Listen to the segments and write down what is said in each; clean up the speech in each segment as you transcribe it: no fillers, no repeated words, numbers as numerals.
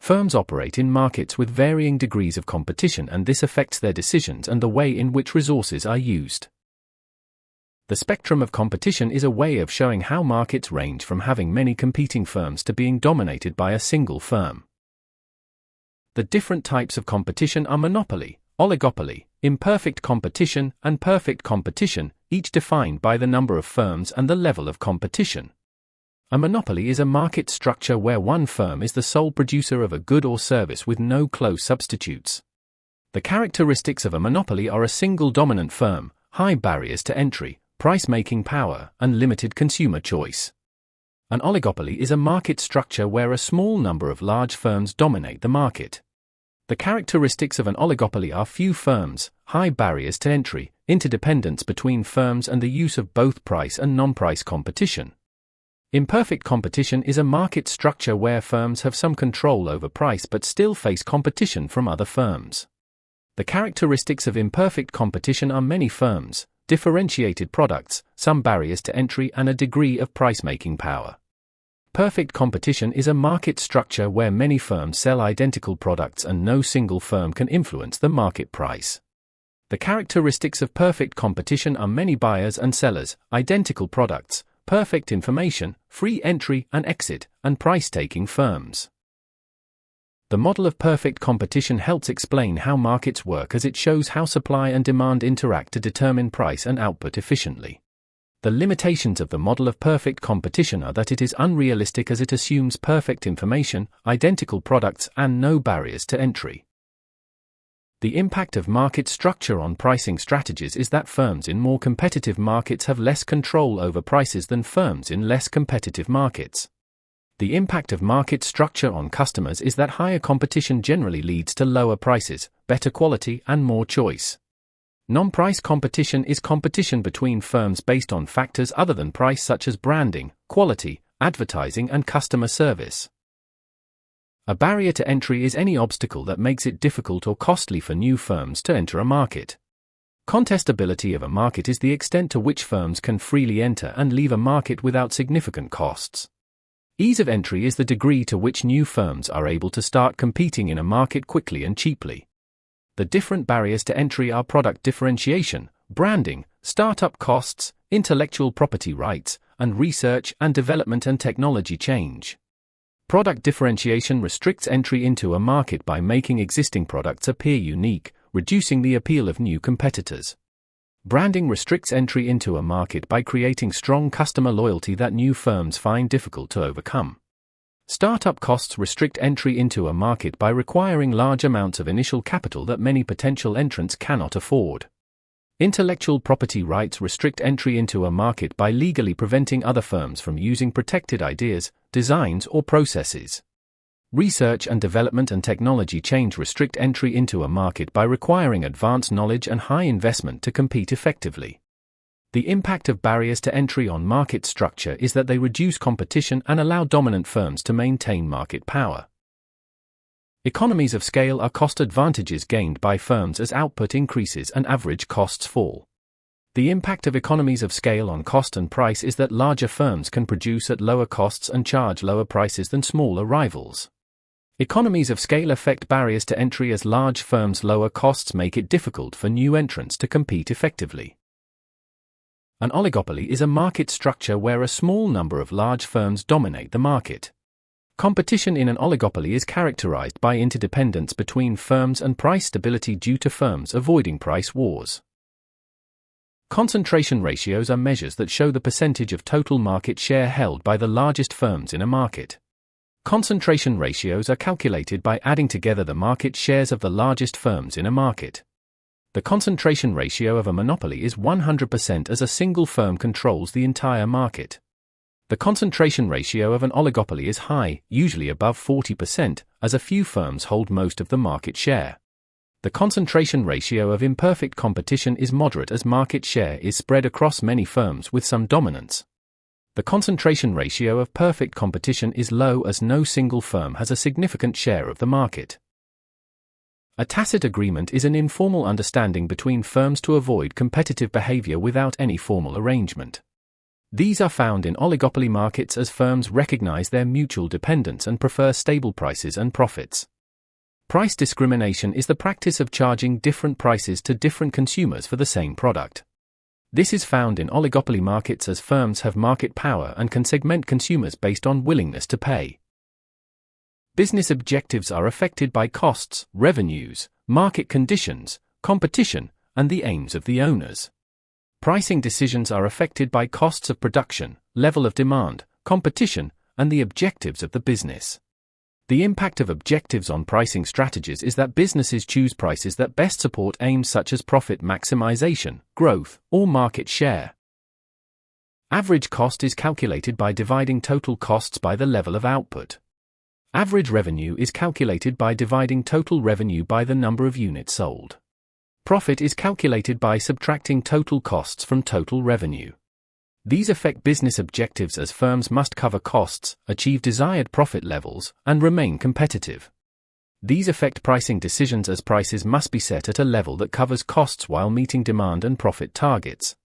Firms operate in markets with varying degrees of competition, and this affects their decisions and the way in which resources are used. The spectrum of competition is a way of showing how markets range from having many competing firms to being dominated by a single firm. The different types of competition are monopoly, oligopoly, imperfect competition, and perfect competition, each defined by the number of firms and the level of competition. A monopoly is a market structure where one firm is the sole producer of a good or service with no close substitutes. The characteristics of a monopoly are a single dominant firm, high barriers to entry, price-making power, and limited consumer choice. An oligopoly is a market structure where a small number of large firms dominate the market. The characteristics of an oligopoly are few firms, high barriers to entry, interdependence between firms, and the use of both price and non-price competition. Imperfect competition is a market structure where firms have some control over price but still face competition from other firms. The characteristics of imperfect competition are many firms, differentiated products, some barriers to entry, and a degree of price-making power. Perfect competition is a market structure where many firms sell identical products and no single firm can influence the market price. The characteristics of perfect competition are many buyers and sellers, identical products, perfect information, free entry and exit, and price-taking firms. The model of perfect competition helps explain how markets work, as it shows how supply and demand interact to determine price and output efficiently. The limitations of the model of perfect competition are that it is unrealistic, as it assumes perfect information, identical products, and no barriers to entry. The impact of market structure on pricing strategies is that firms in more competitive markets have less control over prices than firms in less competitive markets. The impact of market structure on customers is that higher competition generally leads to lower prices, better quality, and more choice. Non-price competition is competition between firms based on factors other than price, such as branding, quality, advertising, and customer service. A barrier to entry is any obstacle that makes it difficult or costly for new firms to enter a market. Contestability of a market is the extent to which firms can freely enter and leave a market without significant costs. Ease of entry is the degree to which new firms are able to start competing in a market quickly and cheaply. The different barriers to entry are product differentiation, branding, startup costs, intellectual property rights, and research and development and technology change. Product differentiation restricts entry into a market by making existing products appear unique, reducing the appeal of new competitors. Branding restricts entry into a market by creating strong customer loyalty that new firms find difficult to overcome. Startup costs restrict entry into a market by requiring large amounts of initial capital that many potential entrants cannot afford. Intellectual property rights restrict entry into a market by legally preventing other firms from using protected ideas, designs, or processes. Research and development and technology change restrict entry into a market by requiring advanced knowledge and high investment to compete effectively. The impact of barriers to entry on market structure is that they reduce competition and allow dominant firms to maintain market power. Economies of scale are cost advantages gained by firms as output increases and average costs fall. The impact of economies of scale on cost and price is that larger firms can produce at lower costs and charge lower prices than smaller rivals. Economies of scale affect barriers to entry, as large firms' lower costs make it difficult for new entrants to compete effectively. An oligopoly is a market structure where a small number of large firms dominate the market. Competition in an oligopoly is characterized by interdependence between firms and price stability due to firms avoiding price wars. Concentration ratios are measures that show the percentage of total market share held by the largest firms in a market. Concentration ratios are calculated by adding together the market shares of the largest firms in a market. The concentration ratio of a monopoly is 100%, as a single firm controls the entire market. The concentration ratio of an oligopoly is high, usually above 40%, as a few firms hold most of the market share. The concentration ratio of imperfect competition is moderate, as market share is spread across many firms with some dominance. The concentration ratio of perfect competition is low, as no single firm has a significant share of the market. A tacit agreement is an informal understanding between firms to avoid competitive behavior without any formal arrangement. These are found in oligopoly markets as firms recognize their mutual dependence and prefer stable prices and profits. Price discrimination is the practice of charging different prices to different consumers for the same product. This is found in oligopoly markets as firms have market power and can segment consumers based on willingness to pay. Business objectives are affected by costs, revenues, market conditions, competition, and the aims of the owners. Pricing decisions are affected by costs of production, level of demand, competition, and the objectives of the business. The impact of objectives on pricing strategies is that businesses choose prices that best support aims such as profit maximization, growth, or market share. Average cost is calculated by dividing total costs by the level of output. Average revenue is calculated by dividing total revenue by the number of units sold. Profit is calculated by subtracting total costs from total revenue. These affect business objectives as firms must cover costs, achieve desired profit levels, and remain competitive. These affect pricing decisions as prices must be set at a level that covers costs while meeting demand and profit targets.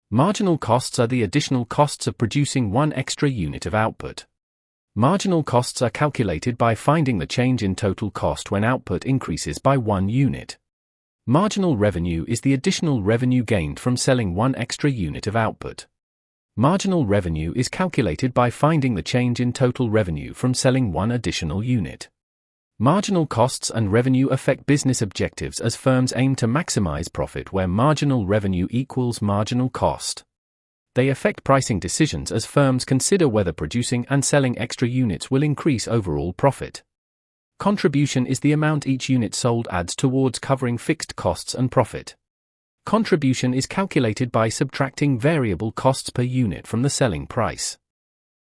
Marginal costs are the additional costs of producing one extra unit of output. Marginal costs are calculated by finding the change in total cost when output increases by 1 unit. Marginal revenue is the additional revenue gained from selling one extra unit of output. Marginal revenue is calculated by finding the change in total revenue from selling one additional unit. Marginal costs and revenue affect business objectives as firms aim to maximize profit where marginal revenue equals marginal cost. They affect pricing decisions as firms consider whether producing and selling extra units will increase overall profit. Contribution is the amount each unit sold adds towards covering fixed costs and profit. Contribution is calculated by subtracting variable costs per unit from the selling price.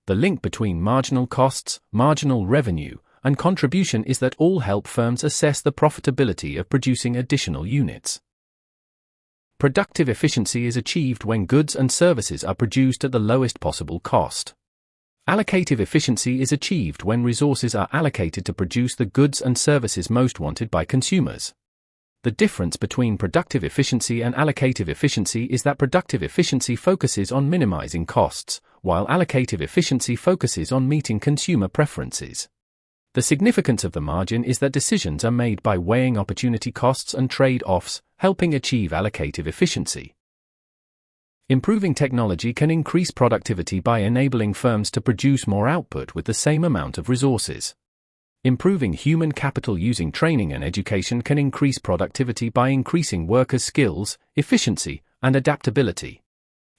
The link between marginal costs, marginal revenue, and contribution is that all help firms assess the profitability of producing additional units. Productive efficiency is achieved when goods and services are produced at the lowest possible cost. Allocative efficiency is achieved when resources are allocated to produce the goods and services most wanted by consumers. The difference between productive efficiency and allocative efficiency is that productive efficiency focuses on minimizing costs, while allocative efficiency focuses on meeting consumer preferences. The significance of the margin is that decisions are made by weighing opportunity costs and trade-offs, helping achieve allocative efficiency. Improving technology can increase productivity by enabling firms to produce more output with the same amount of resources. Improving human capital using training and education can increase productivity by increasing workers' skills, efficiency, and adaptability.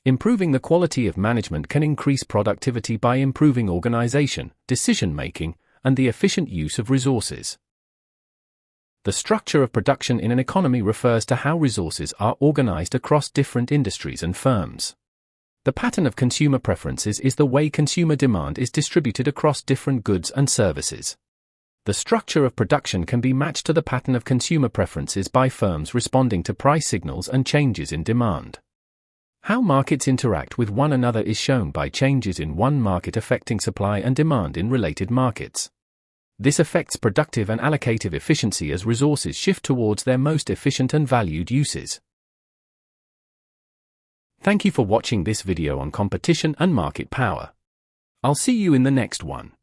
Improving the quality of management can increase productivity by improving organization, decision-making, and the efficient use of resources. The structure of production in an economy refers to how resources are organized across different industries and firms. The pattern of consumer preferences is the way consumer demand is distributed across different goods and services. The structure of production can be matched to the pattern of consumer preferences by firms responding to price signals and changes in demand. How markets interact with one another is shown by changes in one market affecting supply and demand in related markets. This affects productive and allocative efficiency as resources shift towards their most efficient and valued uses. Thank you for watching this video on competition and market power. I'll see you in the next one.